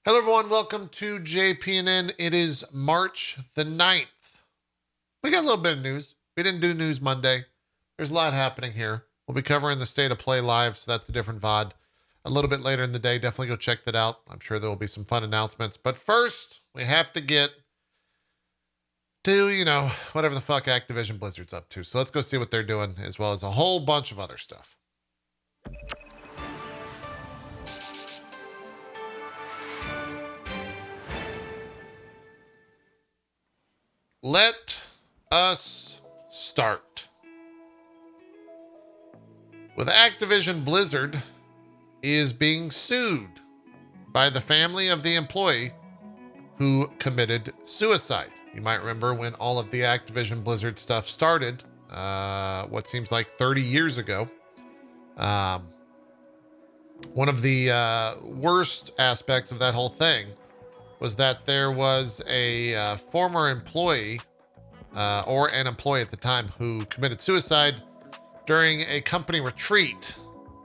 Hello, everyone. Welcome to JPNN. It is March the 9th. We got a little bit of news. We didn't do news Monday. There's a lot happening here. We'll be covering the State of Play live, so that's a different VOD. A little bit later in the day, definitely go check that out. I'm sure there will be some fun announcements. But first, we have to get to, whatever the fuck Activision Blizzard's up to. So let's go see what they're doing, as well as a whole bunch of other stuff. Let us start with Activision Blizzard is being sued by the family of the employee who committed suicide. You might remember when all of the Activision Blizzard stuff started, what seems like 30 years ago. One of the worst aspects of that whole thing was that there was a former employee or an employee at the time who committed suicide during a company retreat.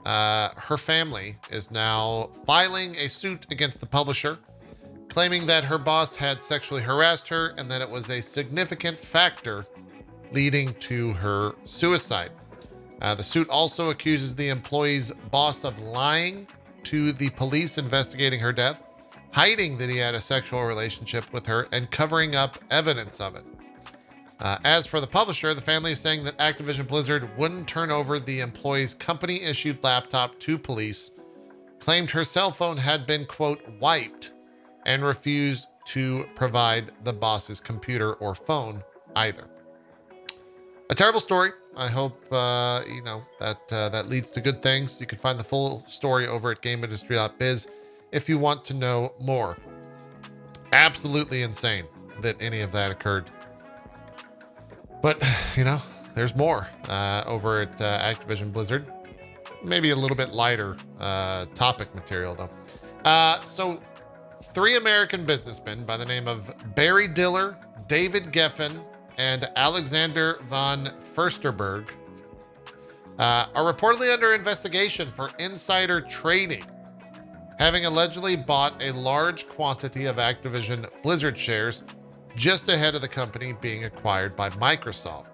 Her family is now filing a suit against the publisher, claiming that her boss had sexually harassed her and that it was a significant factor leading to her suicide. The suit also accuses the employee's boss of lying to the police investigating her death, hiding that he had a sexual relationship with her, and covering up evidence of it. As for the publisher, the family is saying that Activision Blizzard wouldn't turn over the employee's company-issued laptop to police, claimed her cell phone had been, quote, wiped, and refused to provide the boss's computer or phone either. A terrible story. I hope, that leads to good things. You can find the full story over at GameIndustry.biz if you want to know more. Absolutely insane that any of that occurred. But, there's more over at Activision Blizzard. Maybe a little bit lighter topic material, though. So, 3 American businessmen by the name of Barry Diller, David Geffen, and Alexander von Fursterberg are reportedly under investigation for insider trading, having allegedly bought a large quantity of Activision Blizzard shares just ahead of the company being acquired by Microsoft.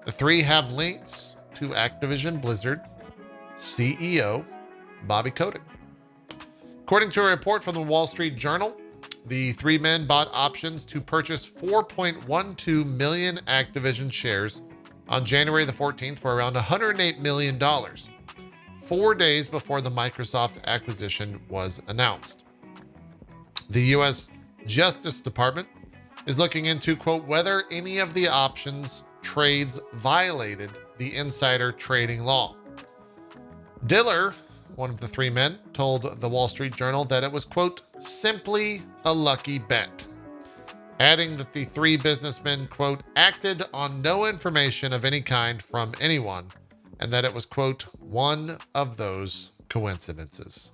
The 3 have links to Activision Blizzard CEO Bobby Kotick. According to a report from the Wall Street Journal, the 3 men bought options to purchase 4.12 million Activision shares on January the 14th for around $108 million, 4 days before the Microsoft acquisition was announced. The U.S. Justice Department is looking into, quote, whether any of the options trades violated the insider trading law. Diller, one of the 3 men, told the Wall Street Journal that it was, quote, simply a lucky bet, adding that the 3 businessmen, quote, acted on no information of any kind from anyone, and that it was, quote, one of those coincidences.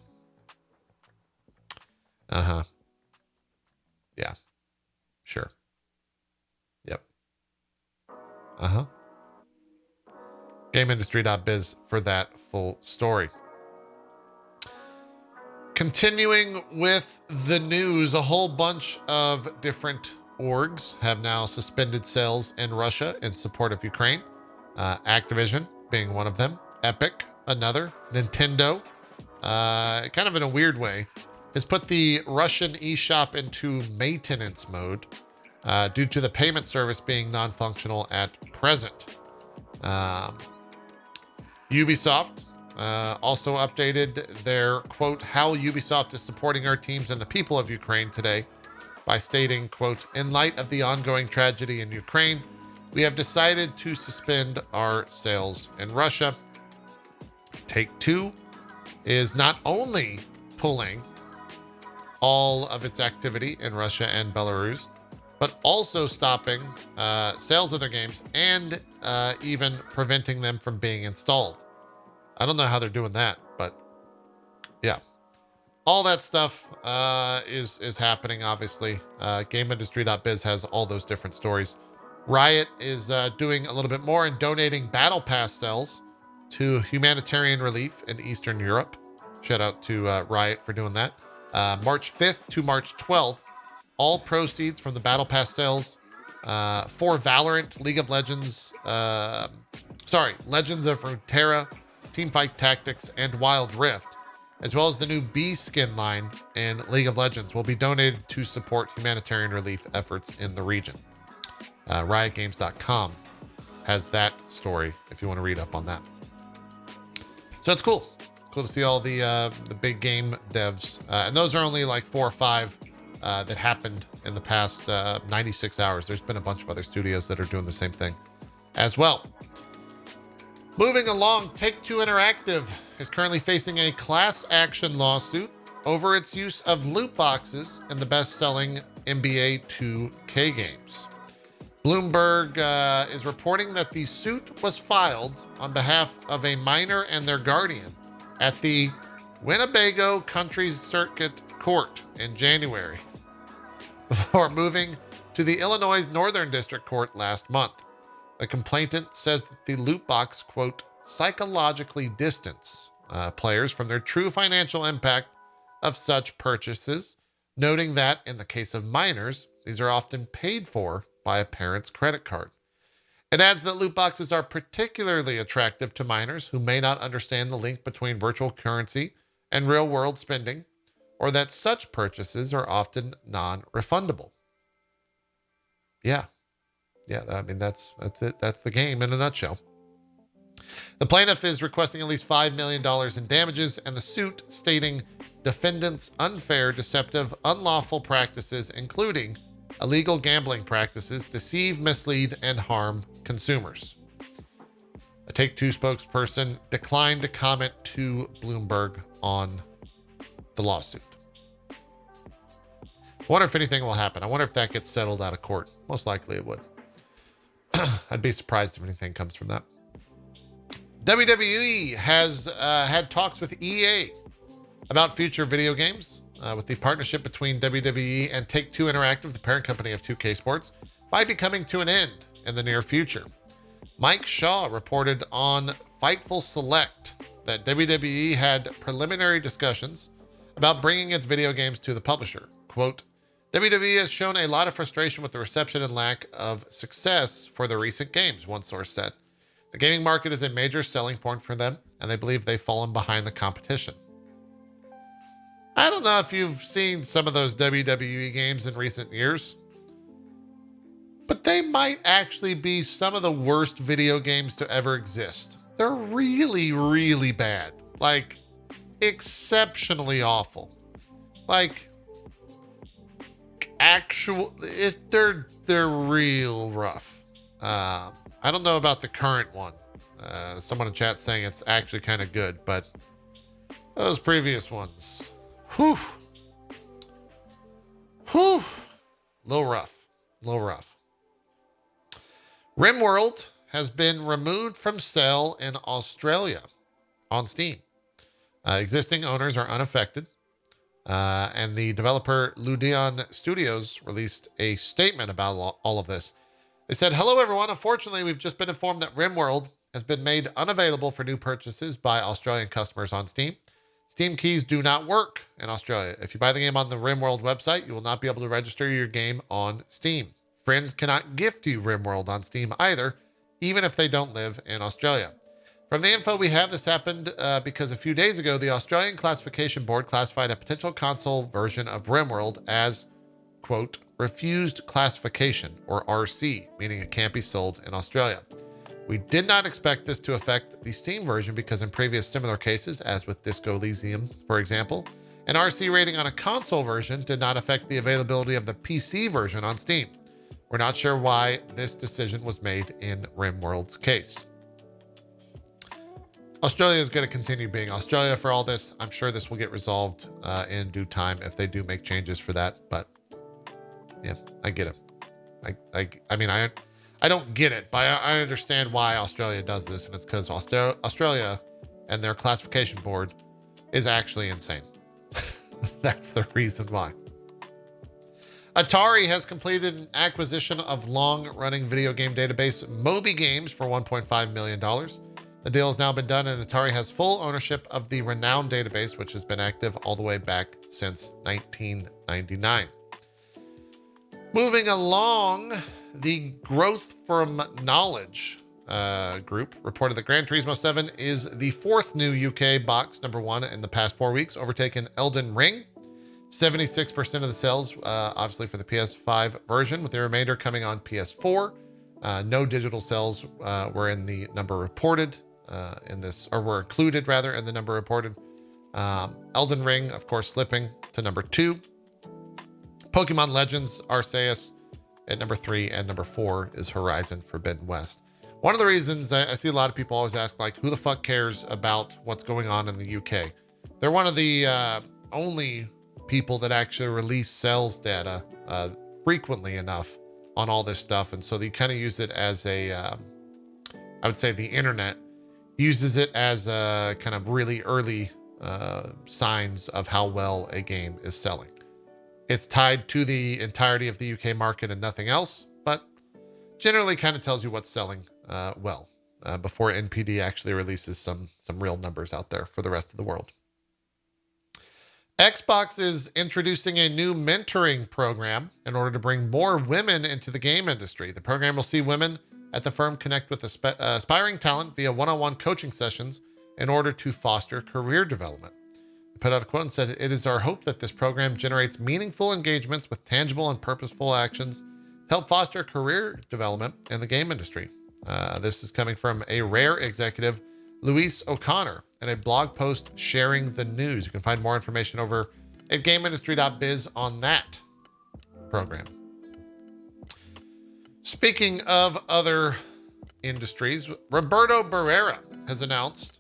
Yeah. Sure. Yep. GameIndustry.biz for that full story. Continuing with the news, a whole bunch of different orgs have now suspended sales in Russia in support of Ukraine. Activision being one of them, Epic another, Nintendo, kind of in a weird way, has put the Russian eShop into maintenance mode due to the payment service being non-functional at present. Ubisoft also updated their, quote, how Ubisoft is supporting our teams and the people of Ukraine today by stating, quote, in light of the ongoing tragedy in Ukraine, we have decided to suspend our sales in Russia. Take-Two is not only pulling all of its activity in Russia and Belarus, but also stopping sales of their games and even preventing them from being installed. I don't know how they're doing that, but yeah. All that stuff is happening, obviously. GameIndustry.biz has all those different stories. Riot is doing a little bit more and donating Battle Pass cells to humanitarian relief in Eastern Europe. Shout out to Riot for doing that. March 5th to March 12th, all proceeds from the Battle Pass sales for Valorant, League of Legends, Legends of Runeterra, Teamfight Tactics, and Wild Rift, as well as the new B skin line in League of Legends, will be donated to support humanitarian relief efforts in the region. RiotGames.com has that story if you want to read up on that. So it's cool. It's cool to see all the big game devs. And those are only like 4 or 5 that happened in the past 96 hours. There's been a bunch of other studios that are doing the same thing as well. Moving along, Take-Two Interactive is currently facing a class action lawsuit over its use of loot boxes in the best-selling NBA 2K games. Bloomberg is reporting that the suit was filed on behalf of a minor and their guardian at the Winnebago Country Circuit Court in January, before moving to the Illinois Northern District Court last month. The complainant says that the loot box, quote, psychologically distance players from their true financial impact of such purchases, noting that in the case of minors, these are often paid for by a parent's credit card. It adds that loot boxes are particularly attractive to minors who may not understand the link between virtual currency and real-world spending, or that such purchases are often non-refundable. Yeah, I mean, that's it. That's the game in a nutshell. The plaintiff is requesting at least $5 million in damages, and the suit stating defendants' unfair, deceptive, unlawful practices, including illegal gambling practices, deceive, mislead, and harm consumers. A Take-Two spokesperson declined to comment to Bloomberg on the lawsuit. I wonder if anything will happen. I wonder if that gets settled out of court. Most likely it would. I'd be surprised if anything comes from that. WWE has had talks with EA about future video games, with the partnership between WWE and Take-Two Interactive, the parent company of 2K Sports, might be coming to an end in the near future. Mike Shaw reported on Fightful Select that WWE had preliminary discussions about bringing its video games to the publisher. Quote, WWE has shown a lot of frustration with the reception and lack of success for their recent games, one source said. The gaming market is a major selling point for them, and they believe they've fallen behind the competition. I don't know if you've seen some of those WWE games in recent years, but they might actually be some of the worst video games to ever exist. They're really, really bad. Like, exceptionally awful. Like, they're real rough. I don't know about the current one. Someone in chat saying it's actually kind of good, but those previous ones, whew. Little rough. Rimworld has been removed from sale in Australia on Steam. Existing owners are unaffected. And the developer Ludion Studios released a statement about all of this. They said, hello, everyone. Unfortunately, we've just been informed that Rimworld has been made unavailable for new purchases by Australian customers on Steam. Steam keys do not work in Australia. If you buy the game on the Rimworld website, you will not be able to register your game on Steam. Friends cannot gift you Rimworld on Steam either, even if they don't live in Australia. From the info we have, this happened because a few days ago, the Australian Classification Board classified a potential console version of Rimworld as, quote, refused classification, or RC, meaning it can't be sold in Australia. We did not expect this to affect the Steam version because in previous similar cases, as with Disco Elysium, for example, an RC rating on a console version did not affect the availability of the PC version on Steam. We're not sure why this decision was made in Rimworld's case. Australia is going to continue being Australia for all this. I'm sure this will get resolved in due time if they do make changes for that. But yeah, I get it. I mean, I don't get it, but I understand why Australia does this, and it's because Australia and their classification board is actually insane. That's the reason why. Atari has completed an acquisition of long-running video game database Moby Games for $1.5 million. The deal has now been done, and Atari has full ownership of the renowned database, which has been active all the way back since 1999. Moving along, the Growth from Knowledge group reported that Gran Turismo 7 is the fourth new UK box number one in the past 4 weeks, overtaking Elden Ring. 76% of the sales, obviously for the PS5 version, with the remainder coming on PS4. No digital sales were in the number reported were included rather in the number reported. Elden Ring, of course, slipping to number 2. Pokemon Legends Arceus at number 3, and number 4 is Horizon Forbidden West. One of the reasons I see a lot of people always ask, like, who the fuck cares about what's going on in the UK? They're one of the only people that actually release sales data frequently enough on all this stuff. And so they kind of use it as I would say the internet uses it as a kind of really early signs of how well a game is selling. It's tied to the entirety of the UK market and nothing else, but generally kind of tells you what's selling well before NPD actually releases some real numbers out there for the rest of the world. Xbox is introducing a new mentoring program in order to bring more women into the game industry. The program will see women at the firm connect with aspiring talent via one-on-one coaching sessions in order to foster career development. They put out a quote and said, "It is our hope that this program generates meaningful engagements with tangible and purposeful actions to help foster career development in the game industry." This is coming from a Rare executive, Louise O'Connor, in a blog post sharing the news. You can find more information over at gameindustry.biz on that program. Speaking of other industries, Roberto Barrera has announced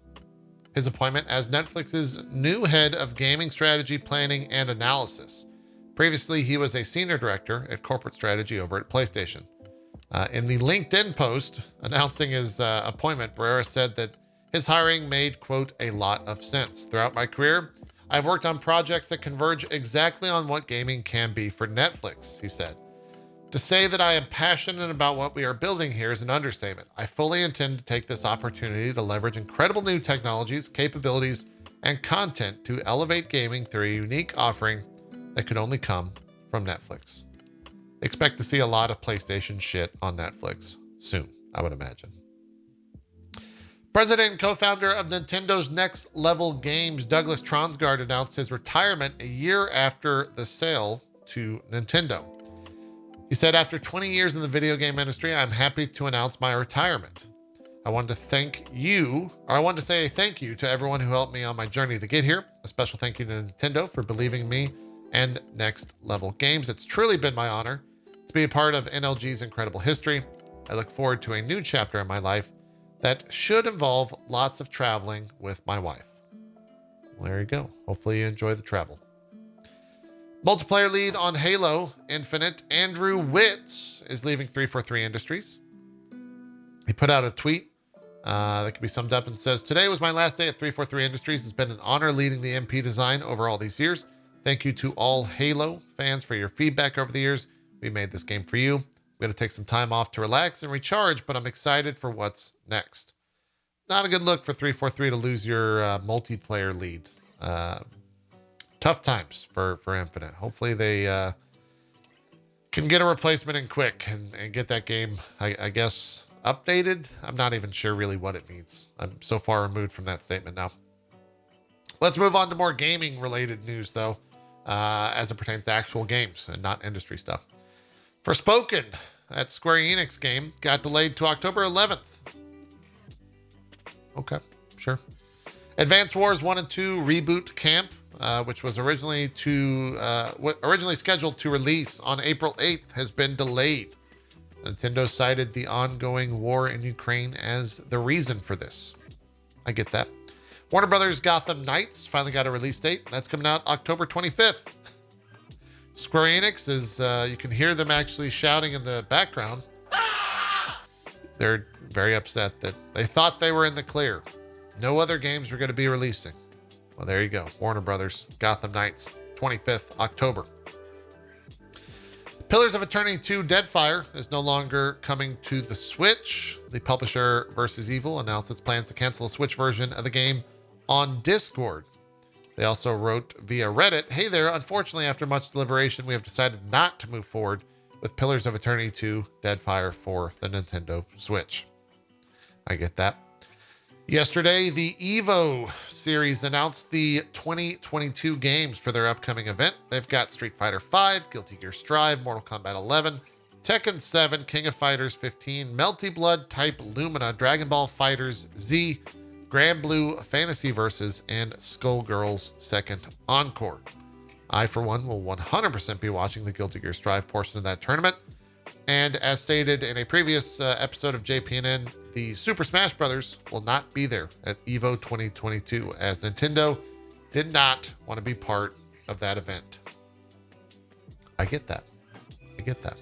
his appointment as Netflix's new head of gaming strategy, planning, and analysis. Previously, he was a senior director at corporate strategy over at PlayStation. In the LinkedIn post announcing his appointment, Barrera said that his hiring made, quote, "a lot of sense. Throughout my career, I've worked on projects that converge exactly on what gaming can be for Netflix," he said. "To say that I am passionate about what we are building here is an understatement. I fully intend to take this opportunity to leverage incredible new technologies, capabilities, and content to elevate gaming through a unique offering that could only come from Netflix." Expect to see a lot of PlayStation shit on Netflix soon, I would imagine. President and co-founder of Nintendo's Next Level Games, Douglas Tronsgaard, announced his retirement a year after the sale to Nintendo. He said, "After 20 years in the video game industry, I'm happy to announce my retirement. I want to say thank you to everyone who helped me on my journey to get here. A special thank you to Nintendo for believing in me and Next Level Games. It's truly been my honor to be a part of NLG's incredible history. I look forward to a new chapter in my life that should involve lots of traveling with my wife." Well, there you go. Hopefully you enjoy the travel. Multiplayer lead on Halo Infinite, Andrew Witz, is leaving 343 Industries. He put out a tweet that can be summed up and says, "Today was my last day at 343 Industries. It's been an honor leading the MP design over all these years. Thank you to all Halo fans for your feedback over the years. We made this game for you. I'm going to take some time off to relax and recharge, but I'm excited for what's next." Not a good look for 343 to lose your multiplayer lead. Tough times for Infinite. Hopefully they can get a replacement in quick and get that game, I guess, updated. I'm not even sure really what it needs. I'm so far removed from that statement now. Let's move on to more gaming related news though, as it pertains to actual games and not industry stuff. Forspoken, that Square Enix game, got delayed to October 11th. Okay, sure. Advance Wars 1 and 2 Reboot Camp, which was originally scheduled to release on April 8th, has been delayed. Nintendo cited the ongoing war in Ukraine as the reason for this. I get that. Warner Brothers Gotham Knights finally got a release date. That's coming out October 25th. Square Enix is, you can hear them actually shouting in the background. They're very upset that they thought they were in the clear. No other games were going to be releasing. Well, there you go. Warner Brothers, Gotham Knights, 25th October. Pillars of Eternity 2 Deadfire is no longer coming to the Switch. The publisher Versus Evil announced its plans to cancel a Switch version of the game on Discord. They also wrote via Reddit, "Hey there, unfortunately, after much deliberation, we have decided not to move forward with Pillars of Eternity 2 Deadfire for the Nintendo Switch." I get that. Yesterday, the Evo series announced the 2022 games for their upcoming event. They've got Street Fighter V, Guilty Gear Strive, Mortal Kombat 11, Tekken 7, King of Fighters 15, Melty Blood, Type Lumina, Dragon Ball Fighters Z, Grand Blue Fantasy Versus, and Skullgirls Second Encore. I, for one, will 100% be watching the Guilty Gear Strive portion of that tournament. And as stated in a previous episode of JPNN, the Super Smash Bros. Will not be there at EVO 2022, as Nintendo did not want to be part of that event. I get that. I get that.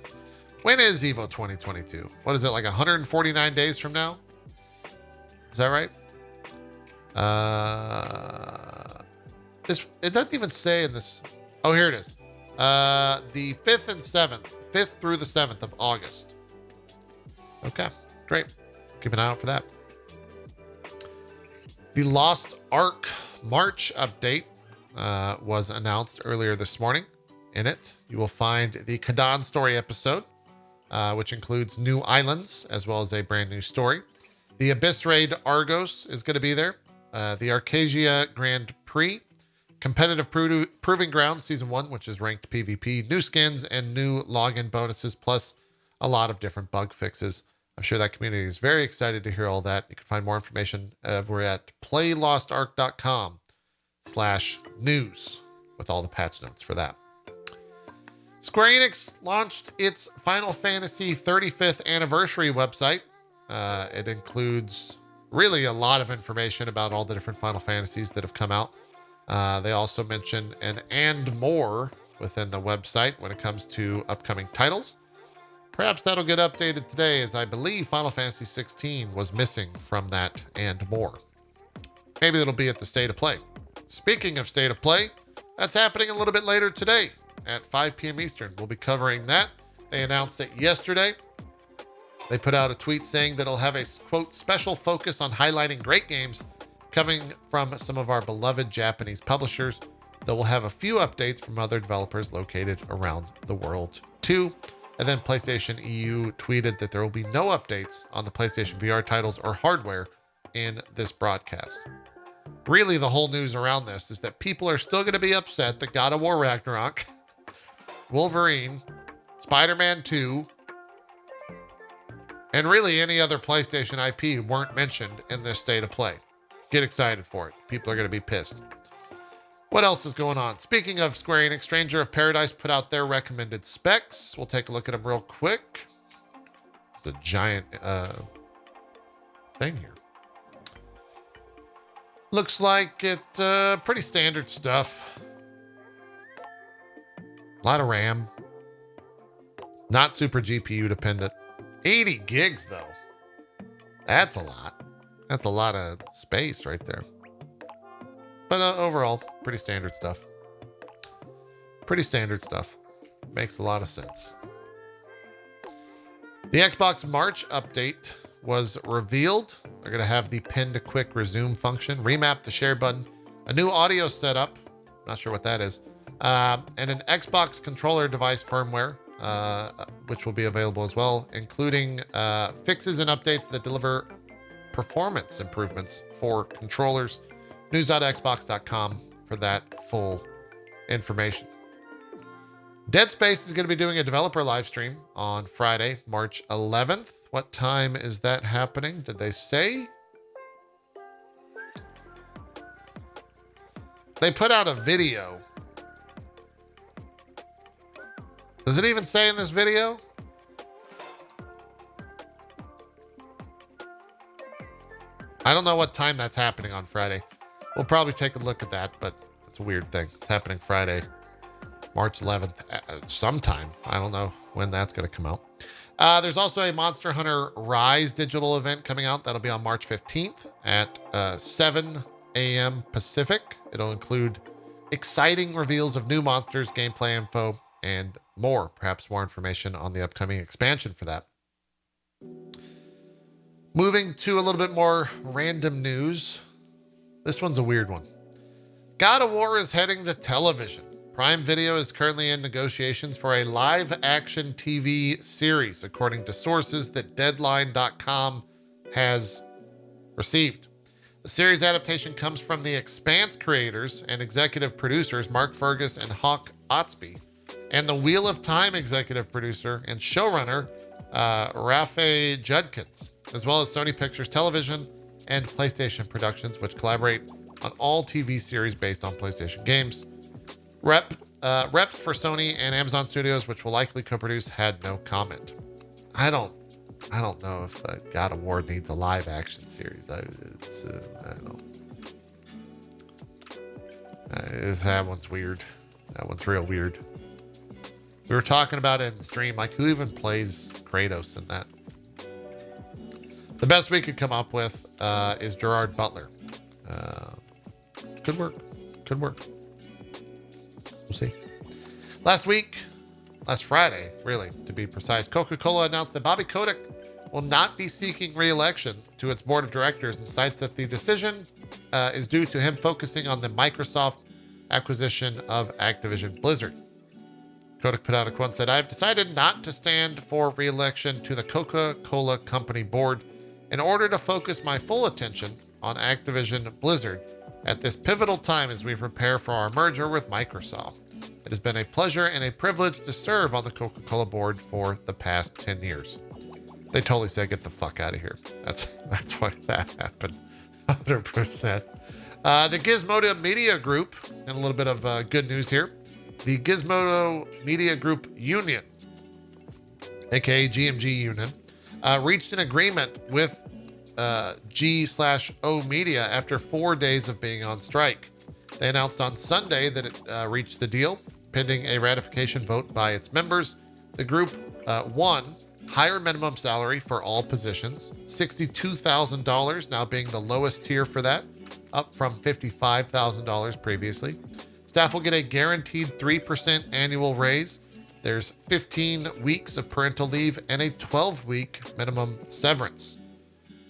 When is EVO 2022? What is it, like 149 days from now? Is that right? It doesn't even say in this. Oh, here it is. The 5th and 7th. 5th through the 7th of August. Okay, great. Keep an eye out for that. The Lost Ark March update was announced earlier this morning. In it, you will find the Kadan story episode, which includes new islands as well as a brand new story. The Abyss Raid Argos is going to be there. The Arcadia Grand Prix, Competitive Proving Ground Season 1, which is ranked PvP, new skins, and new login bonuses, plus a lot of different bug fixes. I'm sure that community is very excited to hear all that. You can find more information over at playlostark.com/news with all the patch notes for that. Square Enix launched its Final Fantasy 35th anniversary website. It includes really a lot of information about all the different Final Fantasies that have come out. They also mention an "and more" within the website when it comes to upcoming titles. Perhaps that'll get updated today, as I believe Final Fantasy 16 was missing from that "and more." Maybe it'll be at the State of Play. Speaking of State of Play, that's happening a little bit later today at 5 p.m. Eastern. We'll be covering that. They announced it yesterday. They put out a tweet saying that it'll have a, quote, "special focus on highlighting great games coming from some of our beloved Japanese publishers, that will have a few updates from other developers located around the world too." And then PlayStation EU tweeted that there will be no updates on the PlayStation VR titles or hardware in this broadcast. Really, the whole news around this is that people are still going to be upset that God of War Ragnarok, Wolverine, Spider-Man 2, and really any other PlayStation IP weren't mentioned in this State of Play. Get excited for it. People are going to be pissed. What else is going on? Speaking of Square Enix, Stranger of Paradise put out their recommended specs. We'll take a look at them real quick. It's a giant thing here. Looks like it pretty standard stuff. A lot of RAM. Not super GPU dependent. 80 gigs though. That's a lot. That's a lot of space right there. But overall, pretty standard stuff. Pretty standard stuff. Makes a lot of sense. The Xbox March update was revealed. They're going to have the pin to quick resume function, remap the share button, a new audio setup, not sure what that is, and an Xbox controller device firmware, which will be available as well, including fixes and updates that deliver performance improvements for controllers. News.xbox.com for that full information. Dead Space is going to be doing a developer live stream on Friday, March 11th. What time is that happening? Did they say? They put out a video. Does it even say in this video? I don't know what time that's happening on Friday. We'll probably take a look at that, but it's a weird thing. It's happening Friday, March 11th, sometime. I don't know when that's going to come out. There's also a Monster Hunter Rise digital event coming out. That'll be on March 15th at 7 a.m. Pacific. It'll include exciting reveals of new monsters, gameplay info, and more. Perhaps more information on the upcoming expansion for that. Moving to a little bit more random news. This one's a weird one. God of War is heading to television. Prime Video is currently in negotiations for a live-action TV series, according to sources that Deadline.com has received. The series adaptation comes from The Expanse creators and executive producers Mark Fergus and Hawk Otsby, and the Wheel of Time executive producer and showrunner Rafe Judkins, as well as Sony Pictures Television and PlayStation Productions, which collaborate on all TV series based on PlayStation games. Reps for Sony and Amazon Studios, which will likely co-produce, had no comment. I don't know if God of War needs a live action series. That one's weird. That one's real weird. We were talking about it in stream, like who even plays Kratos in that? The best we could come up with is Gerard Butler. Could work. We'll see. Last Friday, really, to be precise, Coca-Cola announced that Bobby Kotick will not be seeking re-election to its board of directors and cites that the decision is due to him focusing on the Microsoft acquisition of Activision Blizzard. Kotick put out a quote and said, "I have decided not to stand for re-election to the Coca-Cola Company board in order to focus my full attention on Activision Blizzard at this pivotal time as we prepare for our merger with Microsoft. It has been a pleasure and a privilege to serve on the Coca-Cola board for the past 10 years. They totally said, get the fuck out of here. That's why that happened. 100%. The Gizmodo Media Group, and a little bit of good news here. The Gizmodo Media Group Union, aka GMG Union, reached an agreement with G/O Media after 4 days of being on strike. They announced on Sunday that it reached the deal, pending a ratification vote by its members. The group won higher minimum salary for all positions, $62,000 now being the lowest tier for that, up from $55,000 previously. Staff will get a guaranteed 3% annual raise. There's 15 weeks of parental leave and a 12-week minimum severance.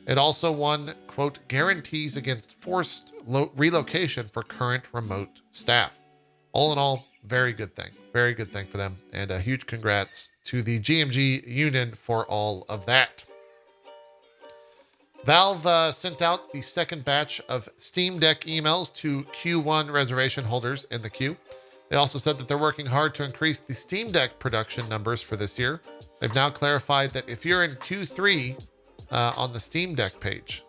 It also won, quote, guarantees against forced relocation for current remote staff. All in all, very good thing. Very good thing for them. And a huge congrats to the GMG Union for all of that. Valve sent out the second batch of Steam Deck emails to Q1 reservation holders in the queue. They also said that they're working hard to increase the Steam Deck production numbers for this year. They've now clarified that if you're in Q3 on the Steam Deck page,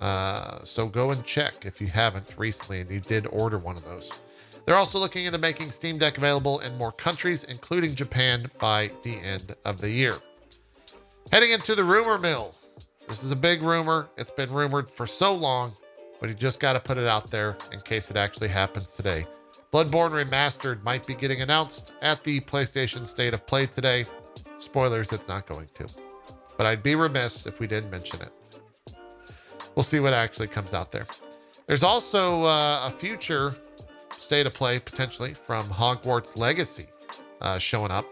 so go and check if you haven't recently and you did order one of those. They're also looking into making Steam Deck available in more countries, including Japan, by the end of the year. Heading into the rumor mill. This is a big rumor. It's been rumored for so long, but you just got to put it out there in case it actually happens today. Bloodborne Remastered might be getting announced at the PlayStation State of Play today. Spoilers, it's not going to. But I'd be remiss if we didn't mention it. We'll see what actually comes out there. There's also a future State of Play, potentially, from Hogwarts Legacy showing up.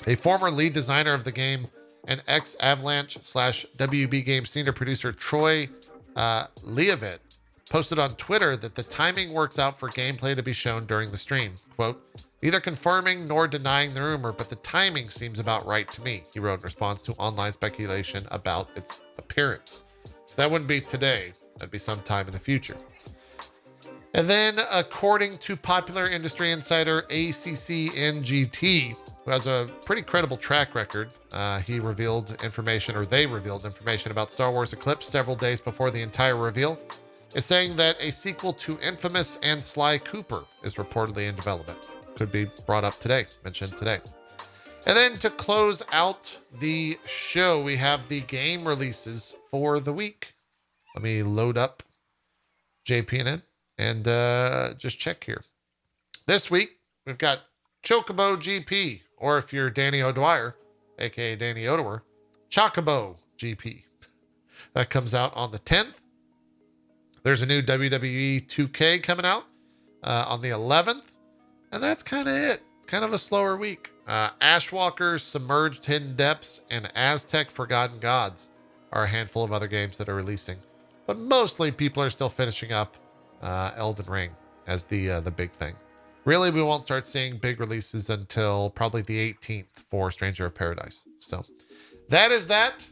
A former lead designer of the game and ex-Avalanche/WB Games senior producer Troy Leavitt posted on Twitter that the timing works out for gameplay to be shown during the stream. Quote, neither confirming nor denying the rumor, but the timing seems about right to me, he wrote in response to online speculation about its appearance. So that wouldn't be today. That'd be sometime in the future. And then, according to popular industry insider ACCNGT, who has a pretty credible track record, they revealed information about Star Wars Eclipse several days before the entire reveal, is saying that a sequel to Infamous and Sly Cooper is reportedly in development. Could be brought up today, mentioned today. And then to close out the show, we have the game releases for the week. Let me load up JPNN and just check here. This week, we've got Chocobo GP, or if you're Danny O'Dwyer, aka Danny Odower, Chocobo GP. That comes out on the 10th. There's a new WWE 2K coming out on the 11th. And that's kind of it. kind of a slower week. Ashwalker, Submerged Hidden Depths, and Aztec Forgotten Gods are a handful of other games that are releasing. But mostly people are still finishing up Elden Ring as the big thing. Really, we won't start seeing big releases until probably the 18th for Stranger of Paradise. So that is that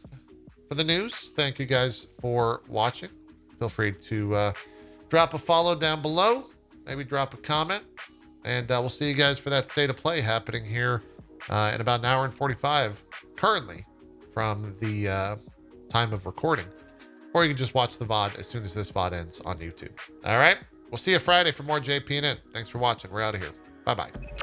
for the news. Thank you guys for watching. Feel free to drop a follow down below. Maybe drop a comment. And we'll see you guys for that State of Play happening here in about an hour and 45 currently from the time of recording. Or you can just watch the VOD as soon as this VOD ends on YouTube. All right? We'll see you Friday for more JPNN. Thanks for watching. We're out of here. Bye-bye.